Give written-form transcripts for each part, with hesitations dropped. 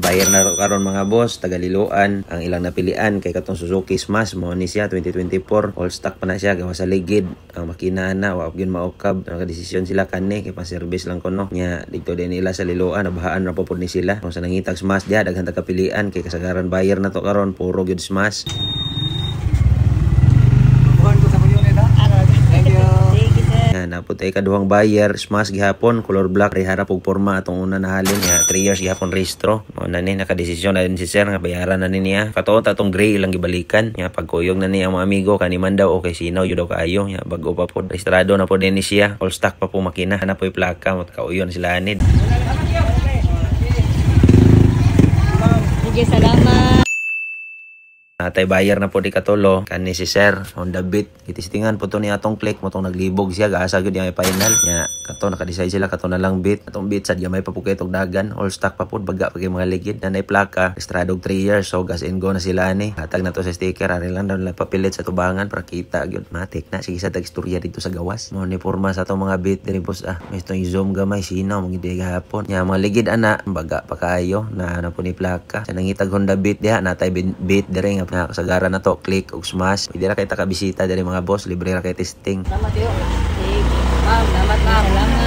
Buyer na karon mga boss, Tagaliloan. Ang ilang napilian kay katong Suzuki Smash mo ni siya 2024. All stock pa na siya gawa sa ligid. Ang makina na wa gyud maokab. Naka-desisyon sila kani kay pa-service lang kuno. Nya dito din nila sa Liloan nabahaan ra po ni sila. Kung sa nangitag Smash diha daghan ta kapilian kay kasagaran buyer na to karon puro gyud Smash. Naputay kaduhang buyer, Smash gihapon, color black, rehara pug porma atong una nahalin nga 3 years gihapon rehistro. Mo na ni nakadesisyon na din si sir nga bayaran na ni niya. Katuon tatong gray lang gibalikan. Nga pagkuyog na niya ang mga amigo kaniman daw okay sinaw jud daw kaayo. Nga bago pa pod rehistrado na pod ni siya. All stock pa po makina, na po'y plaka mo kauyon sila anid. Sige, salamat. Natay buyer na po di katulo kani si sir Honda Beat itistingan po to ni atong click mo tong naglibog siya gaasa gyud yung final nya kato naka-decide sila kato na lang Beat atong Beat sad gamay pa po kay tog dagan all stock pa po baga pa kay mga ligid nanay plaka registrado 3 years so gas and go na sila ni hatag na to sa sticker ari lang daw nila papilit sa tubangan para kita gyud matik na sige sa teksturya dito sa gawas mo ni porma sa atong mga Beat diri boss may itong zoom gamay sinaw mga gid gahapon nya mga ligid ana baga pa kayo na po ni plaka sa nangitag Honda Beat diha natay Beat diri nga na kasagara na to click og Smash pwede ra kay takabisita diri mga boss libre ra kay testing Salamat yo. Ma'am, salamat ma'am. Salamat.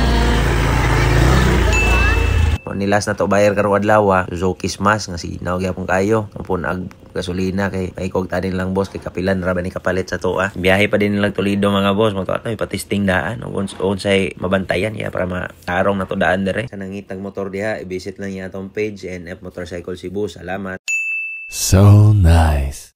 Nilas na to buyer karong adlaw Suzuki Smash nga sinaw gyapon kayo upon ag gasolina kay may kog tanin lang boss kay kapilan ra ba ni kapalit sa to biyahe pa din nilang Toledo mga boss mo to ato ipa-testing daan unsay mabantayan ya para matarong na to daan dire sa nangitag motor diha i-visit lang ya atong page NF Motorcycle Cebu. Salamat. So nice.